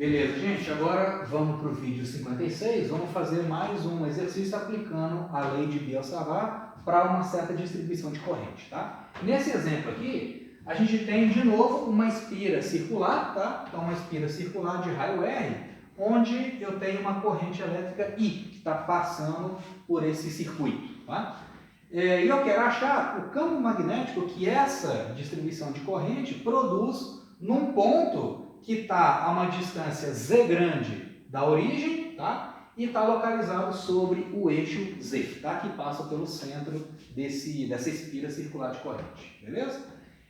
Beleza, gente, agora vamos para o vídeo 56, vamos fazer mais um exercício aplicando a lei de Biot-Savart para uma certa distribuição de corrente, tá? Nesse exemplo aqui, a gente tem de novo uma espira circular, tá? Então, uma espira circular de raio R, onde eu tenho uma corrente elétrica I, que está passando por esse circuito, tá? E eu quero achar o campo magnético que essa distribuição de corrente produz num ponto que está a uma distância z grande da origem, tá? E está localizado sobre o eixo Z, tá? Que passa pelo centro dessa espira circular de corrente, beleza?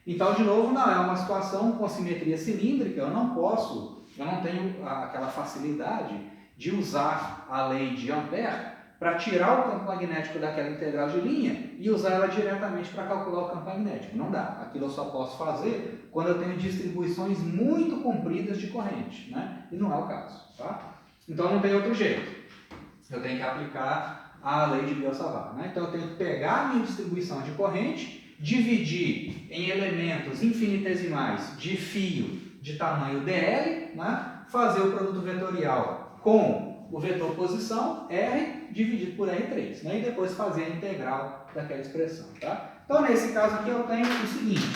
Então, de novo, não é uma situação com simetria cilíndrica, eu não tenho aquela facilidade de usar a lei de Ampère para tirar o campo magnético daquela integral de linha e usar ela diretamente para calcular o campo magnético. Não dá. Aquilo eu só posso fazer quando eu tenho distribuições muito compridas de corrente, né? E não é o caso, tá? Então não tem outro jeito. Eu tenho que aplicar a lei de Biot-Savart, né? Então eu tenho que pegar a minha distribuição de corrente, dividir em elementos infinitesimais de fio de tamanho dl, né? Fazer o produto vetorial com o vetor posição, R, dividido por R3, né? E depois fazer a integral daquela expressão, tá? Então, nesse caso aqui, eu tenho o seguinte,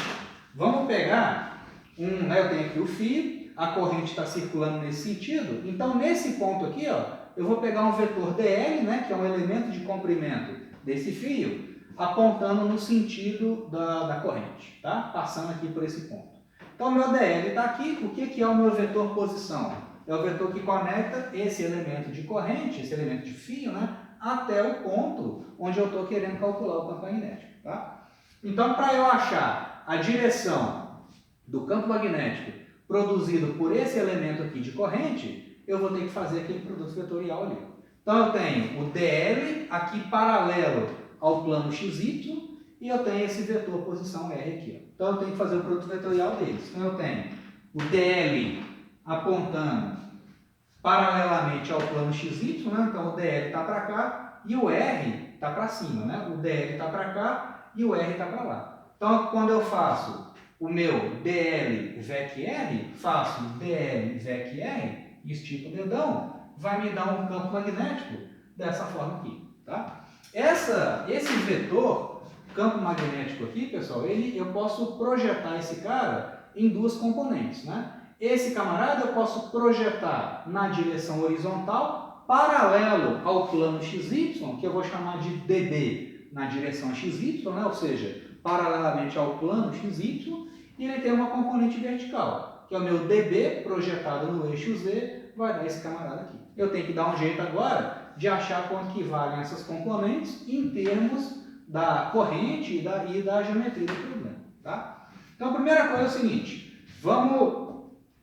vamos pegar eu tenho aqui o fio, a corrente está circulando nesse sentido, então, nesse ponto aqui, ó, eu vou pegar um vetor dl, né, que é um elemento de comprimento desse fio, apontando no sentido da corrente, tá? Passando aqui por esse ponto. Então, meu dl está aqui, o que é o meu vetor posição? É o vetor que conecta esse elemento de corrente, esse elemento de fio, né, até o ponto onde eu estou querendo calcular o campo magnético, tá? Então, para eu achar a direção do campo magnético produzido por esse elemento aqui de corrente, eu vou ter que fazer aquele produto vetorial ali. Então, eu tenho o dl aqui paralelo ao plano xy e eu tenho esse vetor posição R aqui, ó. Então, eu tenho que fazer o produto vetorial deles. Então, eu tenho o dl apontando paralelamente ao plano XY, né? Então o DL está para cá e o R está para cima, né? O DL está para cá e o R está para lá. Então, quando eu faço o meu DL VEC R, faço DL VEC R, estico o dedão, vai me dar um campo magnético dessa forma aqui, tá? Esse vetor, campo magnético aqui, pessoal, eu posso projetar esse cara em duas componentes, né? Esse camarada eu posso projetar na direção horizontal, paralelo ao plano XY, que eu vou chamar de DB na direção XY, né? Ou seja, paralelamente ao plano XY, e ele tem uma componente vertical, que é o meu DB projetado no eixo Z, vai dar esse camarada aqui. Eu tenho que dar um jeito agora de achar quanto que valem essas componentes em termos da corrente e da geometria do problema, tá? Então, a primeira coisa é o seguinte, vamos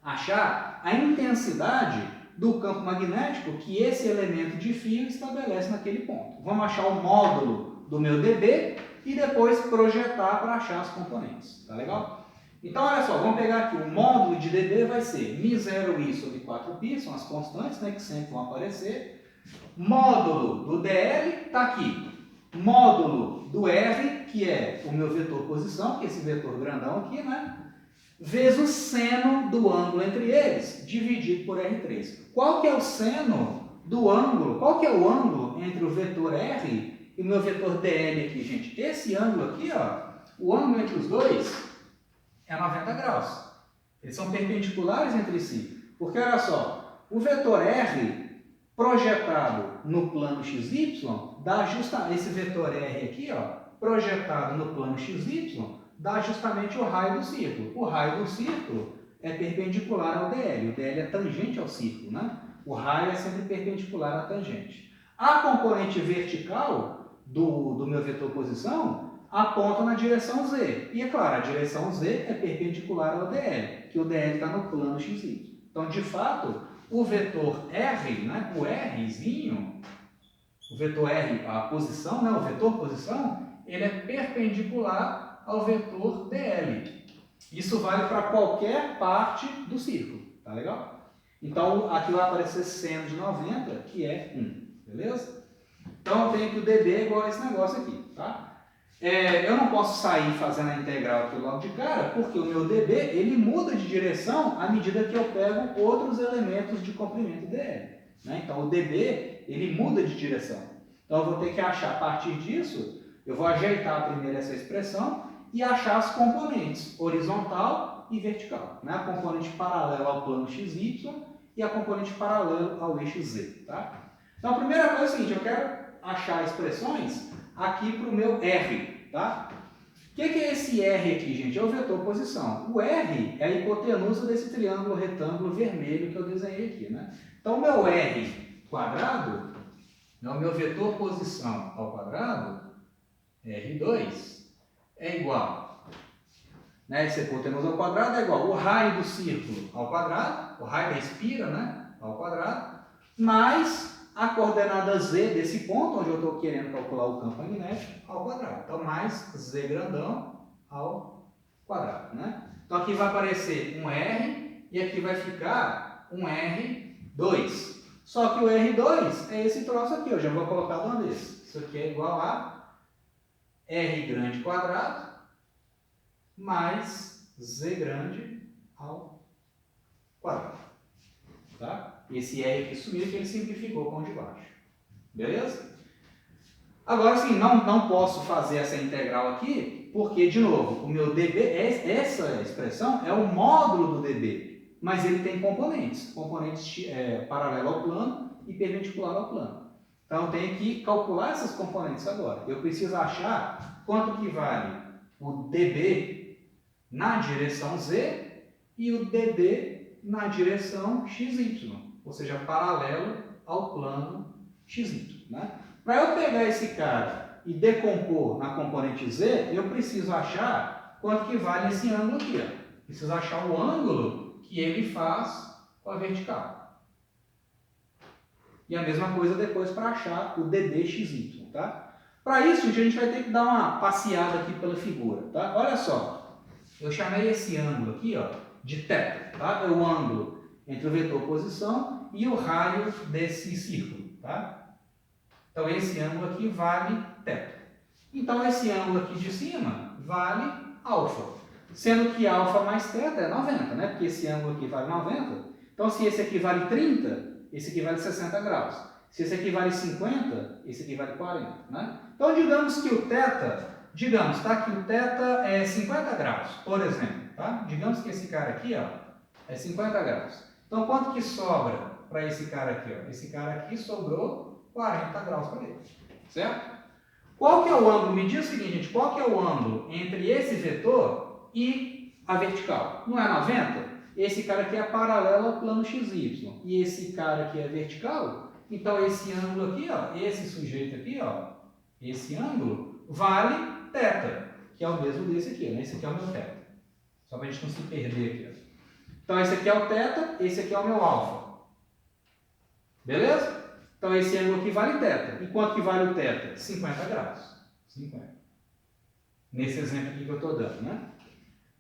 achar a intensidade do campo magnético que esse elemento de fio estabelece naquele ponto. Vamos achar o módulo do meu dB e depois projetar para achar as componentes. Tá legal? Então, olha só, vamos pegar aqui, o módulo de dB vai ser μ0i sobre 4π, são as constantes, né, que sempre vão aparecer. Módulo do dl está aqui. Módulo do R, que é o meu vetor posição, que é esse vetor grandão aqui, né? Vezes o seno do ângulo entre eles, dividido por R3. Qual que é o seno do ângulo? Qual que é o ângulo entre o vetor R e o meu vetor dl aqui, gente? Esse ângulo aqui, ó, o ângulo entre os dois é 90 graus. Eles são perpendiculares entre si. Porque, olha só, o vetor R projetado no plano XY dá justamente esse vetor R aqui, ó, projetado no plano XY, dá justamente o raio do círculo. O raio do círculo é perpendicular ao DL. O DL é tangente ao círculo, né? O raio é sempre perpendicular à tangente. A componente vertical do meu vetor posição aponta na direção Z. E, é claro, a direção Z é perpendicular ao DL, que o DL está no plano XY. Então, de fato, o vetor R, né? O Rzinho, o vetor R, a posição, né? O vetor posição, ele é perpendicular ao vetor dl. Isso vale para qualquer parte do círculo, tá legal? Então, aqui vai aparecer seno de 90, que é 1, beleza? Então, eu tenho que o dB é igual a esse negócio aqui, tá? eu não posso sair fazendo a integral aqui logo de cara, porque o meu dB ele muda de direção à medida que eu pego outros elementos de comprimento dl. Né? Então, o dB ele muda de direção. Então, eu vou ter que achar, a partir disso, eu vou ajeitar primeiro essa expressão e achar as componentes, horizontal e vertical. Né? A componente paralela ao plano xy e a componente paralela ao eixo z. Tá? Então, a primeira coisa é o seguinte, eu quero achar expressões aqui para o meu R. Tá? O que é esse R aqui, gente? É o vetor posição. O R é a hipotenusa desse triângulo retângulo vermelho que eu desenhei aqui. Né? Então, o meu R quadrado é o meu vetor posição ao quadrado, R2, é igual. Né? Essa hipotenusa ao quadrado é igual o raio do círculo ao quadrado, o raio da espira, né? Ao quadrado, mais a coordenada z desse ponto, onde eu estou querendo calcular o campo magnético, ao quadrado. Então, mais z grandão ao quadrado. Né? Então, aqui vai aparecer um R e aqui vai ficar um R2. Só que o R2 é esse troço aqui, eu já vou colocar de uma vez. Isso aqui é igual a R grande quadrado mais Z grande ao quadrado. Tá? Esse R aqui sumiu que ele simplificou com o de baixo. Beleza? Agora sim, não posso fazer essa integral aqui, porque, de novo, o meu dB, essa expressão é o módulo do dB. Mas ele tem componentes paralelo ao plano e perpendicular ao plano. Então, eu tenho que calcular essas componentes agora. Eu preciso achar quanto que vale o dB na direção z e o dB na direção xy, ou seja, paralelo ao plano xy. Né? Para eu pegar esse cara e decompor na componente z, eu preciso achar quanto que vale esse ângulo aqui. Ó. Preciso achar o ângulo que ele faz com a vertical. E a mesma coisa depois para achar o dBxy. Tá? Para isso, a gente vai ter que dar uma passeada aqui pela figura. Tá? Olha só, eu chamei esse ângulo aqui ó, de θ. Tá? É o ângulo entre o vetor posição e o raio desse círculo. Tá? Então, esse ângulo aqui vale θ. Então, esse ângulo aqui de cima vale alfa. Sendo que alfa mais θ é 90, né? Porque esse ângulo aqui vale 90. Então, se esse aqui vale 30, esse aqui vale 60 graus. Se esse aqui vale 50, esse aqui vale 40, né? Então, digamos que o θ, tá? Que o θ é 50 graus, por exemplo, tá? Digamos que esse cara aqui, ó, é 50 graus. Então, quanto que sobra para esse cara aqui, ó? Esse cara aqui sobrou 40 graus para ele, certo? Qual que é o ângulo? Me diz o seguinte, gente, qual que é o ângulo entre esse vetor e a vertical? Não é 90? Esse cara aqui é paralelo ao plano XY. E esse cara aqui é vertical. Então, esse ângulo aqui, ó, esse sujeito aqui, ó, esse ângulo, vale θ, que é o mesmo desse aqui, né? Esse aqui é o meu θ. Só para a gente não se perder aqui. Ó. Então, esse aqui é o θ, esse aqui é o meu alfa. Beleza? Então, esse ângulo aqui vale θ. E quanto que vale o θ? 50 graus. 50. Nesse exemplo aqui que eu estou dando, né?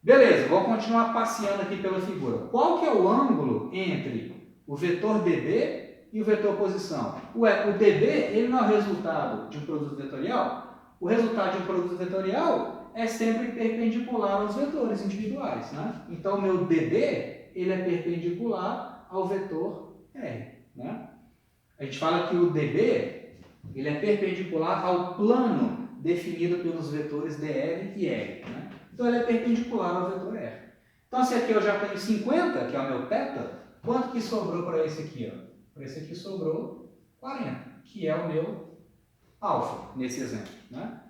Beleza, vou continuar passeando aqui pela figura. Qual que é o ângulo entre o vetor dB e o vetor posição? O dB ele não é o resultado de um produto vetorial? O resultado de um produto vetorial é sempre perpendicular aos vetores individuais. Né? Então, o meu dB ele é perpendicular ao vetor R. Né? A gente fala que o dB ele é perpendicular ao plano definido pelos vetores dl e r. Né? Então, ele é perpendicular ao vetor R. Então, se aqui eu já tenho 50, que é o meu θ, quanto que sobrou para esse aqui? Para esse aqui sobrou 40, que é o meu alfa, nesse exemplo. Né?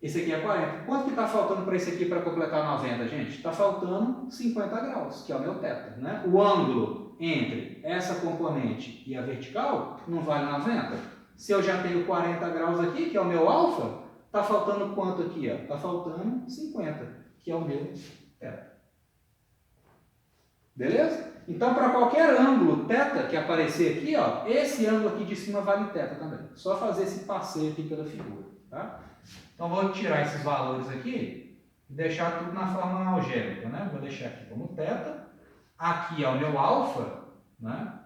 Esse aqui é 40. Quanto que está faltando para esse aqui para completar 90, gente? Está faltando 50 graus, que é o meu θ. Né? O ângulo entre essa componente e a vertical não vale 90. Se eu já tenho 40 graus aqui, que é o meu alfa, está faltando quanto aqui? Está faltando 50, que é o meu θ. Beleza? Então, para qualquer ângulo θ que aparecer aqui, ó, esse ângulo aqui de cima vale θ também. Só fazer esse passeio aqui pela figura. Tá? Então, vou tirar esses valores aqui e deixar tudo na forma algébrica. Né? Vou deixar aqui como θ. Aqui é o meu alfa. Né?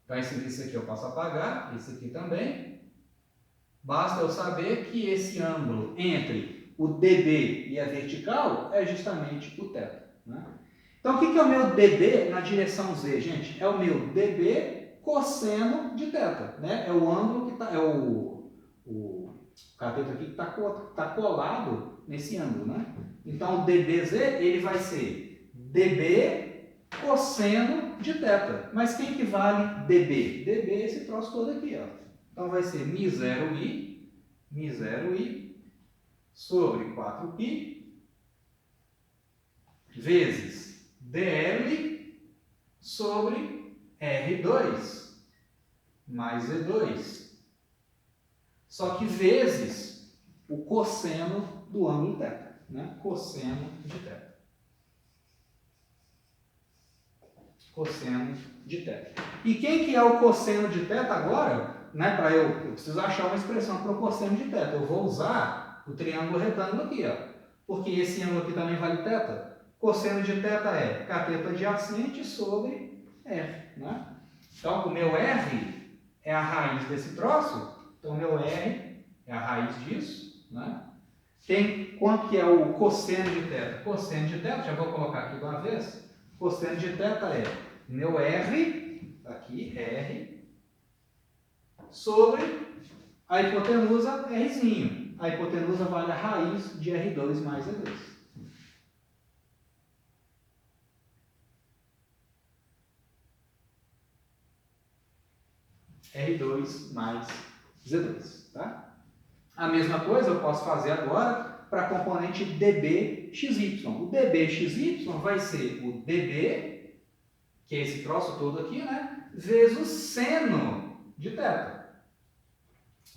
Então, esse aqui eu posso apagar. Esse aqui também. Basta eu saber que esse ângulo entre o DB e a vertical é justamente o θ. Né? Então, o que é o meu DB na direção Z, gente? É o meu DB cosseno de θ. Né? É o ângulo que está... É o cateto aqui que está colado nesse ângulo. Né? Então, o DBZ ele vai ser DB cosseno de θ. Mas quem que vale DB? DB é esse troço todo aqui. Ó. Então, vai ser μ0i sobre 4π vezes dl sobre R2 mais E2. Só que vezes o cosseno do ângulo θ. Né? Cosseno de θ. Cosseno de θ. E quem que é o cosseno de θ agora? Né, eu preciso achar uma expressão para o cosseno de θ. Eu vou usar o triângulo retângulo aqui, ó, porque esse ângulo aqui também vale θ. Cosseno de θ é cateto adjacente sobre R. Né? Então, o meu R é a raiz desse troço, então o meu R é a raiz disso. Né? Tem quanto que é o cosseno de θ? Cosseno de θ, já vou colocar aqui de uma vez. Cosseno de θ é meu R, aqui, R, sobre a hipotenusa Rzinho. A hipotenusa vale a raiz de R2 mais E2. R2 mais Z2. Tá? A mesma coisa eu posso fazer agora para a componente dBxy. O dBxy vai ser o dB, que é esse troço todo aqui, né? Vezes o seno de θ.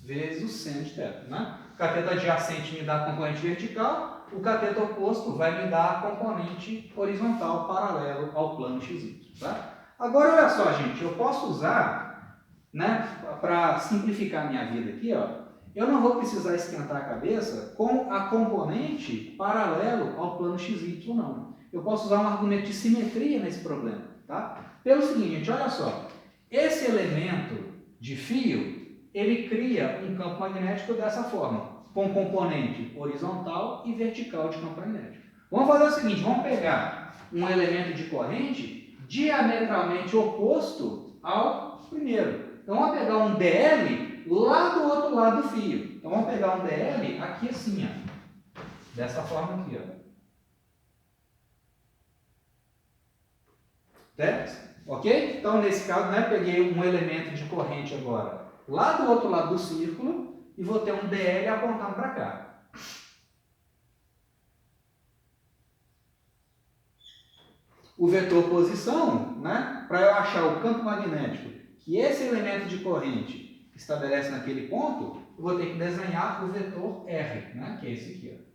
Vezes o seno de θ. Né? O cateto adjacente me dá a componente vertical, o cateto oposto vai me dar a componente horizontal paralelo ao plano xy. Tá? Agora, olha só, gente, eu posso usar, né, para simplificar a minha vida aqui, ó, eu não vou precisar esquentar a cabeça com a componente paralelo ao plano xy, não. Eu posso usar um argumento de simetria nesse problema. Tá? Pelo seguinte, olha só, esse elemento de fio, ele cria um campo magnético dessa forma, com componente horizontal e vertical de campo magnético. Vamos fazer o seguinte, vamos pegar um elemento de corrente diametralmente oposto ao primeiro. Então, vamos pegar um DL lá do outro lado do fio. Então, vamos pegar um DL aqui assim, ó, dessa forma aqui, ó. Certo? Ok? Então, nesse caso, né, peguei um elemento de corrente agora lá do outro lado do círculo e vou ter um DL apontando para cá. O vetor posição, né, para eu achar o campo magnético que esse elemento de corrente estabelece naquele ponto, eu vou ter que desenhar o vetor R, né, que é esse aqui, ó.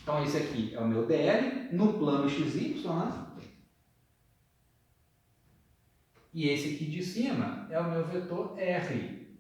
Então, esse aqui é o meu DL no plano XY, né? E esse aqui de cima é o meu vetor R,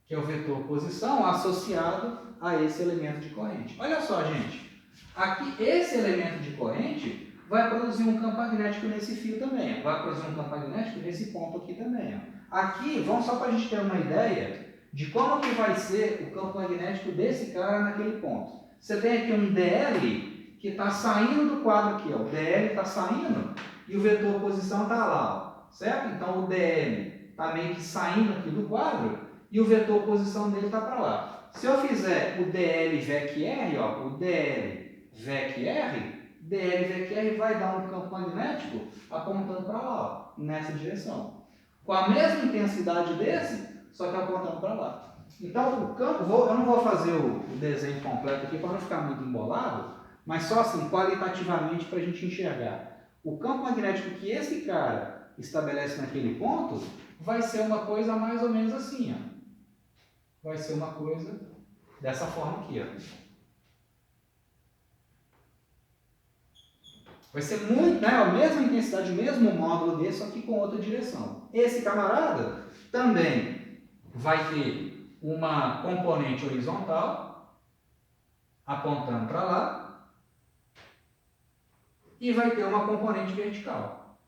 que é o vetor posição associado a esse elemento de corrente. Olha só, gente. Aqui, esse elemento de corrente vai produzir um campo magnético nesse fio também. Vai produzir um campo magnético nesse ponto aqui também. Aqui, vamos só para a gente ter uma ideia de como que vai ser o campo magnético desse cara naquele ponto. Você tem aqui um DL que está saindo do quadro aqui, ó. O DL está saindo e o vetor posição está lá, ó, certo? Então o DL está meio que saindo aqui do quadro e o vetor posição dele está para lá. Se eu fizer o DL VEC R, ó, o DL VEC R vai dar um campo magnético apontando para lá, ó, nessa direção. Com a mesma intensidade desse, só que apontando para lá. Então, o campo, eu não vou fazer o desenho completo aqui para não ficar muito embolado, mas só assim, qualitativamente, para a gente enxergar. O campo magnético que esse cara estabelece naquele ponto vai ser uma coisa mais ou menos assim, ó. Vai ser uma coisa dessa forma aqui, ó. Vai ser muito, né, a mesma intensidade, o mesmo módulo desse, só que com outra direção. Esse camarada também vai ter uma componente horizontal apontando para lá e vai ter uma componente vertical.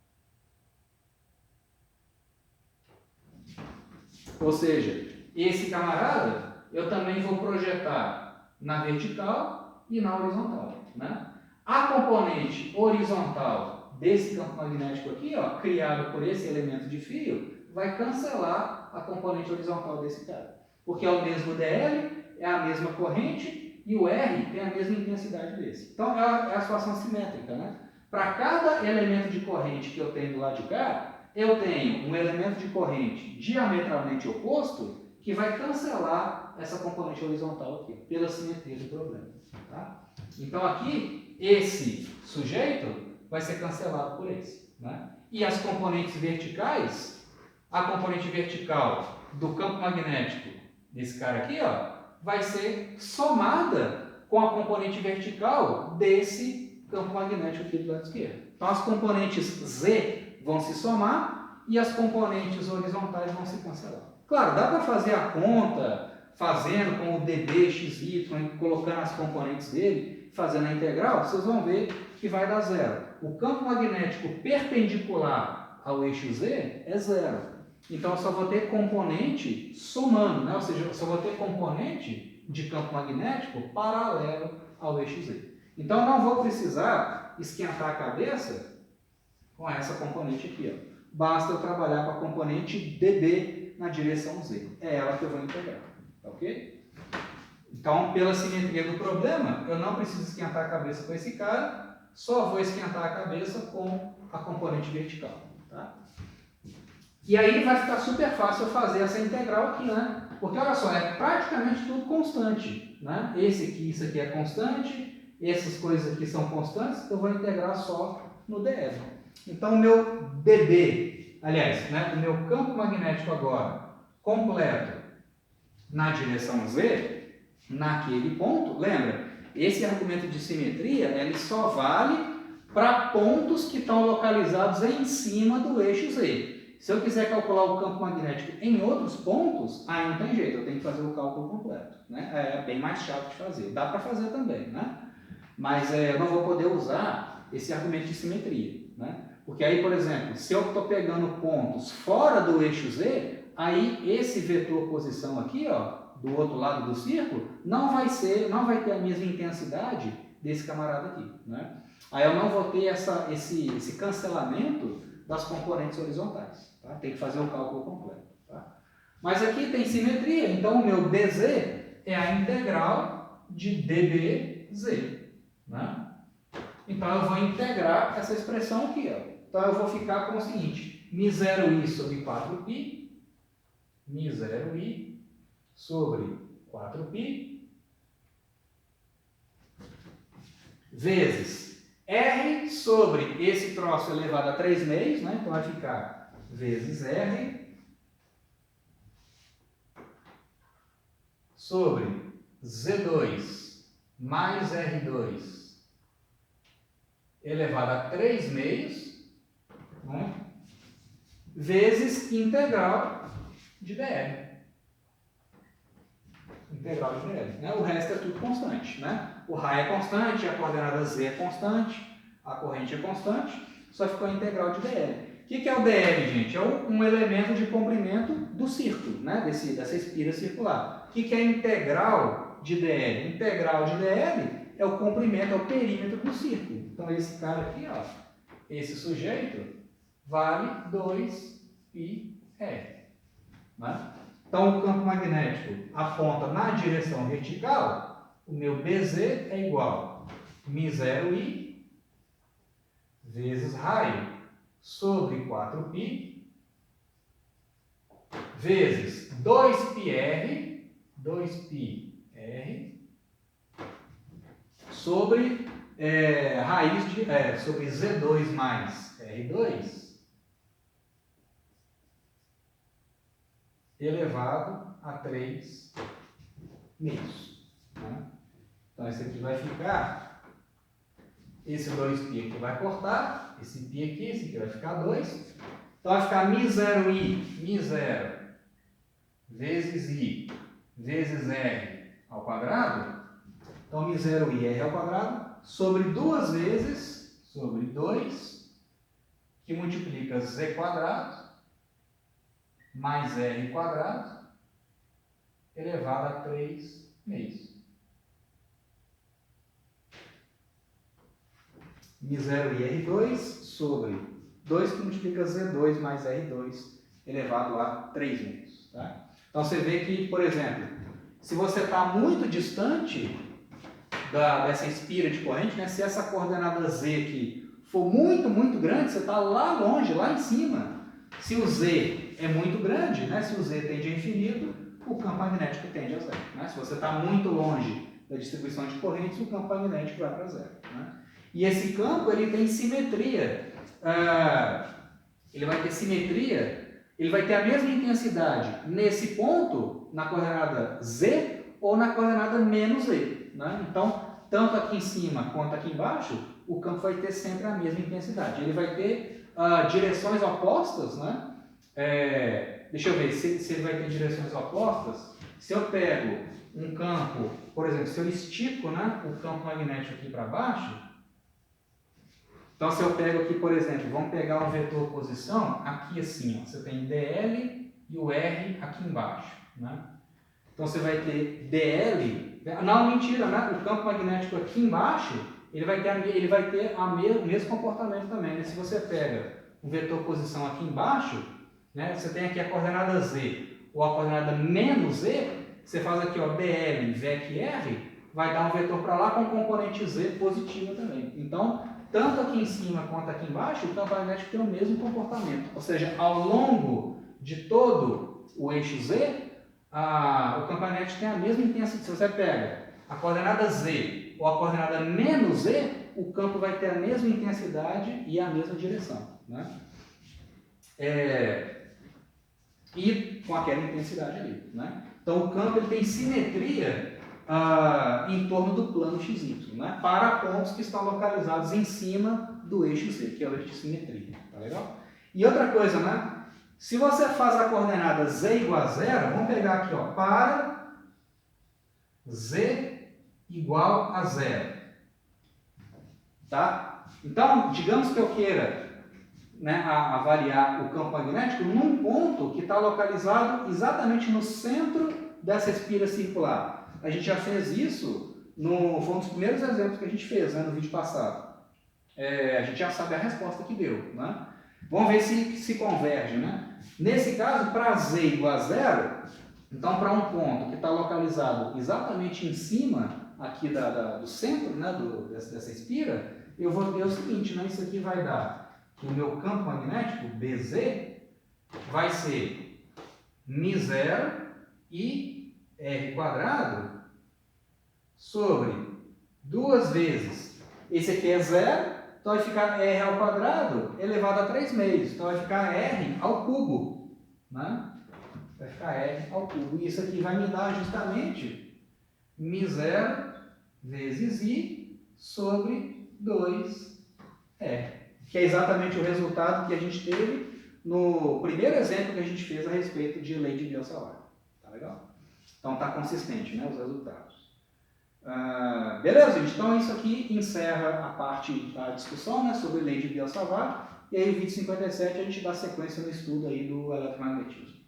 Ou seja, esse camarada eu também vou projetar na vertical e na horizontal, né? A componente horizontal desse campo magnético aqui, ó, criado por esse elemento de fio, vai cancelar a componente horizontal desse cara. Porque é o mesmo DL, é a mesma corrente e o R tem a mesma intensidade desse. Então é a situação simétrica, né? Para cada elemento de corrente que eu tenho do lado de cá, eu tenho um elemento de corrente diametralmente oposto que vai cancelar essa componente horizontal aqui, pela simetria do problema. Tá? Então aqui, esse sujeito vai ser cancelado por esse. Né? E as componentes verticais, a componente vertical do campo magnético desse cara aqui, ó, vai ser somada com a componente vertical desse campo magnético aqui do lado esquerdo. Então as componentes Z vão se somar e as componentes horizontais vão se cancelar. Claro, dá para fazer a conta fazendo com o dB, xy, colocando as componentes dele, fazendo a integral, vocês vão ver que vai dar zero. O campo magnético perpendicular ao eixo Z é zero. Então eu só vou ter componente somando, né? Ou seja, eu só vou ter componente de campo magnético paralelo ao eixo Z. Então eu não vou precisar esquentar a cabeça com essa componente aqui, ó. Basta eu trabalhar com a componente dB na direção Z. É ela que eu vou integrar, tá ok? Então, pela simetria do problema, eu não preciso esquentar a cabeça com esse cara, só vou esquentar a cabeça com a componente vertical, tá? E aí vai ficar super fácil eu fazer essa integral aqui, né? Porque olha só, é praticamente tudo constante, né? Isso aqui é constante, essas coisas aqui são constantes, eu vou integrar só no dS. Então o meu dB, aliás, né, o meu campo magnético agora, completo, na direção Z, naquele ponto, lembra? Esse argumento de simetria, ele só vale para pontos que estão localizados em cima do eixo Z. Se eu quiser calcular o campo magnético em outros pontos, aí não tem jeito, eu tenho que fazer o cálculo completo. Né? É bem mais chato de fazer. Dá para fazer também, né? Mas eu não vou poder usar esse argumento de simetria. Né? Porque aí, por exemplo, se eu estou pegando pontos fora do eixo Z, aí esse vetor posição aqui, ó, do outro lado do círculo, não vai ter a mesma intensidade desse camarada aqui. Né? Aí eu não vou ter esse cancelamento das componentes horizontais. Tá? Tem que fazer o cálculo completo. Tá? Mas aqui tem simetria, então o meu dz é a integral de dBz. Né? Então eu vou integrar essa expressão aqui. Ó. Então eu vou ficar com o seguinte, μ0i sobre 4π, μ0i sobre 4π, vezes R sobre esse troço elevado a 3 meios, né? Então vai ficar vezes R sobre Z2 mais R2 elevado a 3 meios, né? Vezes integral de dr. Integral de dr. Né? O resto é tudo constante, né? O raio é constante, a coordenada z é constante, a corrente é constante, só ficou a integral de dl. O que é o dl, gente? É um elemento de comprimento do círculo, né? Dessa espira circular. O que é a integral de dl? Integral de dl é o comprimento, é o perímetro do círculo. Então esse cara aqui, ó, esse sujeito, vale 2πr. Né? Então o campo magnético aponta na direção vertical. O meu BZ é igual a μ0i vezes raio sobre 4π vezes 2πr sobre sobre Z2 mais R2 elevado a 3 meios. Né? Então, esse aqui vai ficar, esse 2π aqui vai cortar, esse π aqui, esse aqui vai ficar 2. Então, vai ficar μ0 vezes i vezes r ao quadrado. Então, μ0i é r ao quadrado sobre 2 vezes sobre 2, que multiplica z quadrado mais r quadrado elevado a 3 meios. Mi0 e R2 sobre 2 que multiplica Z2 mais R2 elevado a 3 meios. Tá? Então você vê que, por exemplo, se você está muito distante dessa espira de corrente, né, se essa coordenada Z aqui for muito, muito grande, você está lá longe, lá em cima. Se o Z é muito grande, né, se o Z tende a infinito, o campo magnético tende a zero. Né? Se você está muito longe da distribuição de correntes, o campo magnético vai para zero. Né? E esse campo ele tem simetria. Ele vai ter simetria, ele vai ter a mesma intensidade nesse ponto, na coordenada Z, ou na coordenada menos Z. Né? Então, tanto aqui em cima quanto aqui embaixo, o campo vai ter sempre a mesma intensidade. Ele vai ter direções opostas, né? Deixa eu ver se ele vai ter direções opostas. Se eu pego um campo, por exemplo, se eu estico, né, o campo magnético aqui para baixo, então se eu pego aqui, por exemplo, vamos pegar um vetor posição, aqui assim, ó, você tem DL e o R aqui embaixo. Né? Então você vai ter DL, não, mentira, né? O campo magnético aqui embaixo, ele vai ter o mesmo comportamento também. Né? Se você pega um vetor posição aqui embaixo, né, você tem aqui a coordenada Z ou a coordenada menos Z, você faz aqui, ó, DL, VEC R, vai dar um vetor para lá com componente Z positiva também. Então, tanto aqui em cima quanto aqui embaixo, o campo magnético tem o mesmo comportamento. Ou seja, ao longo de todo o eixo Z, o campo magnético tem a mesma intensidade. Se você pega a coordenada Z ou a coordenada menos Z, o campo vai ter a mesma intensidade e a mesma direção. Né? E com aquela intensidade ali. Né? Então, o campo ele tem simetria em torno do plano XY, né? Para pontos que estão localizados em cima do eixo Z, que é o eixo de simetria. Tá legal? E outra coisa, né? Se você faz a coordenada Z igual a zero, vamos pegar aqui, ó, para Z igual a zero. Tá? Então, digamos que eu queira, né, avaliar o campo magnético num ponto que está localizado exatamente no centro dessa espira circular. A gente já fez isso, foi um dos primeiros exemplos que a gente fez, né, no vídeo passado. A gente já sabe a resposta que deu. Né? Vamos ver se converge. Né? Nesse caso, para Z igual a zero, então para um ponto que está localizado exatamente em cima aqui do centro, né, dessa espira, eu vou ter o seguinte, né, isso aqui vai dar que o meu campo magnético, BZ, vai ser μ0 e R quadrado sobre 2 vezes. Esse aqui é zero, então vai ficar R ao quadrado elevado a 3 meios. Então vai ficar R ao cubo. Né? Vai ficar R ao cubo. E isso aqui vai me dar justamente μ0 vezes I sobre 2R. Que é exatamente o resultado que a gente teve no primeiro exemplo que a gente fez a respeito de lei de Biot-Savart. Tá legal? Então está consistente, né, os resultados. Beleza, gente? Então isso aqui encerra a parte da discussão, né, sobre lei de Biot-Savart. E aí, no vídeo 57, a gente dá sequência no estudo aí do eletromagnetismo.